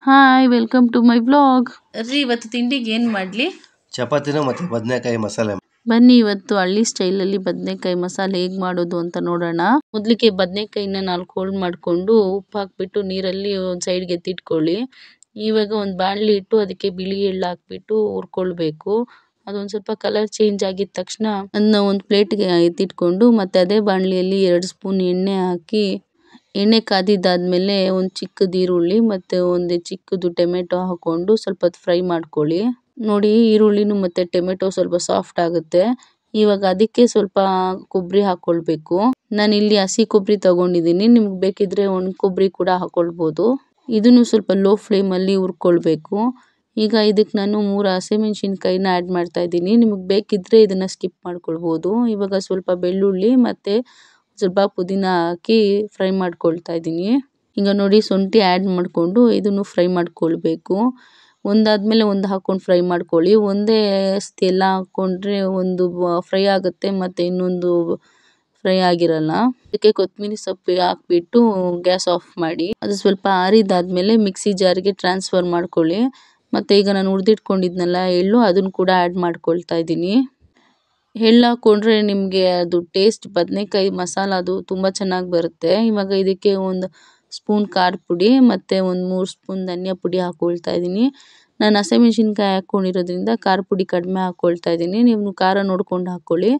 Hi welcome to my vlog. ರೀ ಇವತ್ತು ತಿಂಡಿಗೆ ಏನು ಮಾಡಲಿ? ಚಪಾತಿನ ಮತ್ತು ಬದನೆಕಾಯಿ ಮಸಾಲೆ. ಬನ್ನಿ ಇವತ್ತು ಹಳ್ಳಿ ಸ್ಟೈಲಲ್ಲಿ ಬದನೆಕಾಯಿ ಮಸಾಲೆ ಹೇಗೆ ಮಾಡೋದು ಅಂತ ನೋಡೋಣ. ಮೊದಲಿಗೆ ಬದನೆಕಾಯಿನ 4 ಹೋಳು ಮಾಡಿಕೊಂಡು ಉಪ್ಪು ಹಾಕ್ಬಿಟ್ಟು ನೀರಲ್ಲಿ ಒಂದು ಸೈಡ್ಗೆ ಎತ್ತಿಟ್ಕೊಳ್ಳಿ. ಇವಾಗ ಒಂದು ಬಾಣಲಿ ಇಟ್ಟು ಅದಕ್ಕೆ ಬಿಳಿ ಎಳ್ಳು ಹಾಕ್ಬಿಟ್ಟು ಹುರ್ಕೊಳ್ಬೇಕು. ಅದೊಂದು ಸ್ವಲ್ಪ ಕಲರ್ ಚೇಂಜ್ ಆಗಿದ ತಕ್ಷಣ ಅದನ್ನ ಒಂದು ಪ್ಲೇಟ್ಗೆ ಎತ್ತಿಟ್ಕೊಂಡು ಮತ್ತೆ ಅದೇ ಬಾಣಲಿಯಲ್ಲಿ 2 ಸ್ಪೂನ್ ಎಣ್ಣೆ ಹಾಕಿ ಎಣ್ಣೆ ಕಾದಿದ್ದಾದ್ಮೇಲೆ ಒಂದು ಚಿಕ್ಕದು ಈರುಳ್ಳಿ ಮತ್ತೆ ಒಂದು ಚಿಕ್ಕದು ಟೊಮೆಟೊ ಹಾಕೊಂಡು ಸ್ವಲ್ಪ ಹೊತ್ತು ಫ್ರೈ ಮಾಡ್ಕೊಳ್ಳಿ. ನೋಡಿ ಈರುಳ್ಳಿನೂ ಮತ್ತೆ ಟೊಮೆಟೊ ಸ್ವಲ್ಪ ಸಾಫ್ಟ್ ಆಗುತ್ತೆ. ಇವಾಗ ಅದಕ್ಕೆ ಸ್ವಲ್ಪ ಕೊಬ್ಬರಿ ಹಾಕೊಳ್ಬೇಕು. ನಾನು ಇಲ್ಲಿ ಹಸಿ ಕೊಬ್ಬರಿ ತಗೊಂಡಿದ್ದೀನಿ, ನಿಮ್ಗೆ ಬೇಕಿದ್ರೆ ಒಣ ಕೊಬ್ಬರಿ ಕೂಡ ಹಾಕೊಳ್ಬೋದು. ಇದನ್ನು ಸ್ವಲ್ಪ ಲೋ ಫ್ಲೇಮಲ್ಲಿ ಹುರ್ಕೊಳ್ಬೇಕು. ಈಗ ಇದಕ್ಕೆ ನಾನು 3 ಹಸಿಮೆಣಸಿನ್ಕಾಯಿನ ಆ್ಯಡ್ ಮಾಡ್ತಾ ಇದ್ದೀನಿ. ನಿಮಗೆ ಬೇಕಿದ್ರೆ ಇದನ್ನ ಸ್ಕಿಪ್ ಮಾಡ್ಕೊಳ್ಬೋದು. ಇವಾಗ ಸ್ವಲ್ಪ ಬೆಳ್ಳುಳ್ಳಿ ಮತ್ತೆ ಸ್ವಲ್ಪ ಪುದೀನ ಹಾಕಿ ಫ್ರೈ ಮಾಡ್ಕೊಳ್ತಾ ಇದ್ದೀನಿ. ಈಗ ನೋಡಿ ಶುಂಠಿ ಆ್ಯಡ್ ಮಾಡಿಕೊಂಡು ಇದನ್ನು ಫ್ರೈ ಮಾಡ್ಕೊಳ್ಬೇಕು. ಒಂದಾದ್ಮೇಲೆ ಒಂದು ಹಾಕೊಂಡು ಫ್ರೈ ಮಾಡ್ಕೊಳ್ಳಿ. ಒಂದೇ ಸತಿ ಎಲ್ಲ ಹಾಕ್ಕೊಂಡ್ರೆ ಒಂದು ಫ್ರೈ ಆಗುತ್ತೆ ಮತ್ತು ಇನ್ನೊಂದು ಫ್ರೈ ಆಗಿರಲ್ಲ. ಅದಕ್ಕೆ ಕೊತ್ತಂಬರಿ ಸೊಪ್ಪು ಹಾಕ್ಬಿಟ್ಟು ಗ್ಯಾಸ್ ಆಫ್ ಮಾಡಿ. ಅದು ಸ್ವಲ್ಪ ಆರಿದಾದ್ಮೇಲೆ ಮಿಕ್ಸಿ ಜಾರ್ಗೆ ಟ್ರಾನ್ಸ್ಫರ್ ಮಾಡ್ಕೊಳ್ಳಿ. ಮತ್ತು ಈಗ ನಾನು ಹುರಿದಿಟ್ಕೊಂಡಿದ್ನಲ್ಲ ಎಳ್ಳು, ಅದನ್ನು ಕೂಡ ಆ್ಯಡ್ ಮಾಡ್ಕೊಳ್ತಾ ಇದ್ದೀನಿ. ಎಳ್ಳು ಹಾಕ್ಕೊಂಡ್ರೆ ನಿಮಗೆ ಅದು ಟೇಸ್ಟ್ ಬದನೆಕಾಯಿ ಮಸಾಲ ಅದು ತುಂಬ ಚೆನ್ನಾಗಿ ಬರುತ್ತೆ. ಇವಾಗ ಇದಕ್ಕೆ 1 ಸ್ಪೂನ್ ಖಾರ ಪುಡಿ ಮತ್ತು ಒಂದು 3 ಸ್ಪೂನ್ ಧನಿಯಾ ಪುಡಿ ಹಾಕ್ಕೊಳ್ತಾ ಇದ್ದೀನಿ. ನಾನು ಹಸಿಮೆಣಸಿನ್ಕಾಯಿ ಹಾಕ್ಕೊಂಡಿರೋದ್ರಿಂದ ಖಾರ ಪುಡಿ ಕಡಿಮೆ ಹಾಕ್ಕೊಳ್ತಾ ಇದ್ದೀನಿ. ನೀವು ಖಾರ ನೋಡ್ಕೊಂಡು ಹಾಕ್ಕೊಳ್ಳಿ.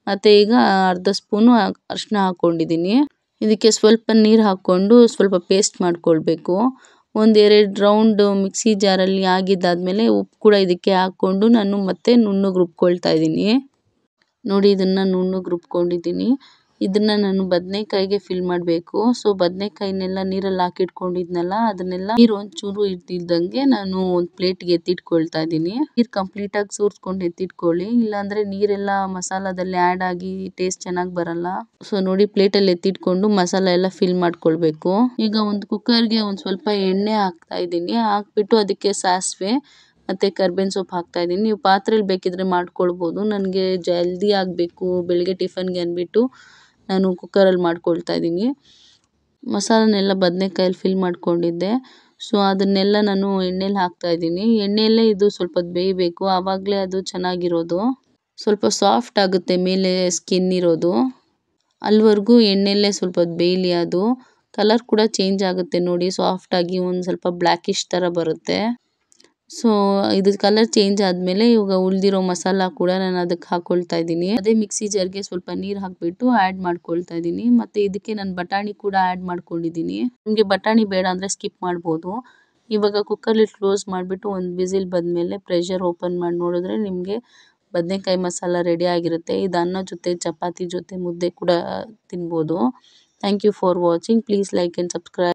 ಮತ್ತು ಈಗ ಅರ್ಧ ಸ್ಪೂನು ಅರಿಶಿನ ಹಾಕ್ಕೊಂಡಿದ್ದೀನಿ. ಇದಕ್ಕೆ ಸ್ವಲ್ಪ ನೀರು ಹಾಕ್ಕೊಂಡು ಸ್ವಲ್ಪ ಪೇಸ್ಟ್ ಮಾಡ್ಕೊಳ್ಬೇಕು. 1-2 ರೌಂಡ್ ಮಿಕ್ಸಿ ಜಾರಲ್ಲಿ ಆಗಿದ್ದಾದ್ಮೇಲೆ ಉಪ್ಪು ಕೂಡ ಇದಕ್ಕೆ ಹಾಕ್ಕೊಂಡು ನಾನು ಮತ್ತೆ ನುಣ್ಣಗೆ ರುಬ್ಕೊಳ್ತಾ ಇದ್ದೀನಿ. ನೋಡಿ ಇದನ್ನು ನುಣ್ಣಗೆ ರುಬ್ಕೊಂಡಿದ್ದೀನಿ. ಇದನ್ನು ನಾನು ಬದನೆಕಾಯಿಗೆ ಫಿಲ್ ಮಾಡಬೇಕು. ಸೊ ಬದನೆಕಾಯಿನೆಲ್ಲ ನೀರಲ್ಲಿ ಹಾಕಿಟ್ಕೊಂಡಿದ್ನಲ್ಲ ಅದನ್ನೆಲ್ಲ ನೀರು ಒಂಚೂರು ಇದ್ದಿದ್ದಂಗೆ ನಾನು ಒಂದು ಪ್ಲೇಟ್ಗೆ ಎತ್ತಿಟ್ಕೊಳ್ತಾ ಇದ್ದೀನಿ. ನೀರು ಕಂಪ್ಲೀಟಾಗಿ ಸೋರ್ಸ್ಕೊಂಡು ಎತ್ತಿಟ್ಕೊಳ್ಳಿ, ಇಲ್ಲಾಂದರೆ ನೀರೆಲ್ಲ ಮಸಾಲದಲ್ಲಿ ಆ್ಯಡ್ ಆಗಿ ಟೇಸ್ಟ್ ಚೆನ್ನಾಗಿ ಬರಲ್ಲ. ಸೊ ನೋಡಿ ಪ್ಲೇಟಲ್ಲಿ ಎತ್ತಿಟ್ಕೊಂಡು ಮಸಾಲ ಎಲ್ಲ ಫಿಲ್ ಮಾಡ್ಕೊಳ್ಬೇಕು. ಈಗ ಒಂದು ಕುಕ್ಕರ್ಗೆ ಒಂದು ಸ್ವಲ್ಪ ಎಣ್ಣೆ ಹಾಕ್ತಾ ಇದ್ದೀನಿ. ಹಾಕ್ಬಿಟ್ಟು ಅದಕ್ಕೆ ಸಾಸಿವೆ ಮತ್ತು ಕರ್ಬೇವಿನ ಸೊಪ್ಪು ಹಾಕ್ತಾ ಇದ್ದೀನಿ. ನೀವು ಪಾತ್ರೆಯಲ್ಲಿ ಬೇಕಿದ್ರೆ ಮಾಡ್ಕೊಳ್ಬೋದು. ನನಗೆ ಜಲ್ದಿ ಆಗಬೇಕು ಬೆಳಗ್ಗೆ ಟಿಫನ್ಗೆ ಅಂದ್ಬಿಟ್ಟು ನಾನು ಕುಕ್ಕರಲ್ಲಿ ಮಾಡ್ಕೊಳ್ತಾ ಇದ್ದೀನಿ. ಮಸಾಲನೆಲ್ಲ ಬದನೆಕಾಯಲ್ಲಿ ಫಿಲ್ ಮಾಡ್ಕೊಂಡಿದ್ದೆ. ಸೊ ಅದನ್ನೆಲ್ಲ ನಾನು ಎಣ್ಣೆಲಿ ಹಾಕ್ತಾ ಇದ್ದೀನಿ. ಎಣ್ಣೆಯಲ್ಲೇ ಇದು ಸ್ವಲ್ಪ ಬೇಯಬೇಕು, ಆವಾಗಲೇ ಅದು ಚೆನ್ನಾಗಿರೋದು. ಸ್ವಲ್ಪ ಸಾಫ್ಟ್ ಆಗುತ್ತೆ ಮೇಲೆ ಸ್ಕಿನ್ ಇರೋದು, ಅಲ್ಲಿವರೆಗೂ ಎಣ್ಣೆಯಲ್ಲೇ ಸ್ವಲ್ಪ ಬೇಯಲಿ. ಅದು ಕಲರ್ ಕೂಡ ಚೇಂಜ್ ಆಗುತ್ತೆ ನೋಡಿ, ಸಾಫ್ಟಾಗಿ ಒಂದು ಸ್ವಲ್ಪ ಬ್ಲ್ಯಾಕಿಶ್ ಥರ ಬರುತ್ತೆ. ಸೊ ಇದು ಕಲರ್ ಚೇಂಜ್ ಆದಮೇಲೆ ಇವಾಗ ಉಳಿದಿರೋ ಮಸಾಲ ಕೂಡ ನಾನು ಅದಕ್ಕೆ ಹಾಕ್ಕೊಳ್ತಾ ಇದ್ದೀನಿ. ಅದೇ ಮಿಕ್ಸಿ ಜಾರ್ಗೆ ಸ್ವಲ್ಪ ನೀರು ಹಾಕಿಬಿಟ್ಟು ಆ್ಯಡ್ ಮಾಡ್ಕೊಳ್ತಾ ಇದ್ದೀನಿ. ಮತ್ತು ಇದಕ್ಕೆ ನಾನು ಬಟಾಣಿ ಕೂಡ ಆ್ಯಡ್ ಮಾಡ್ಕೊಂಡಿದ್ದೀನಿ. ನಿಮಗೆ ಬಟಾಣಿ ಬೇಡ ಅಂದರೆ ಸ್ಕಿಪ್ ಮಾಡ್ಬೋದು. ಇವಾಗ ಕುಕ್ಕರ್ಲಿ ಕ್ಲೋಸ್ ಮಾಡಿಬಿಟ್ಟು ಒಂದು ವಿಸಿಲ್ ಬಂದಮೇಲೆ ಪ್ರೆಷರ್ ಓಪನ್ ಮಾಡಿ ನೋಡಿದ್ರೆ ನಿಮಗೆ ಬದನೆಕಾಯಿ ಮಸಾಲ ರೆಡಿ ಆಗಿರುತ್ತೆ. ಇದು ಅನ್ನ ಜೊತೆ, ಚಪಾತಿ ಜೊತೆ, ಮುದ್ದೆ ಕೂಡ ತಿನ್ಬೋದು. Thank you for watching. Please like and subscribe.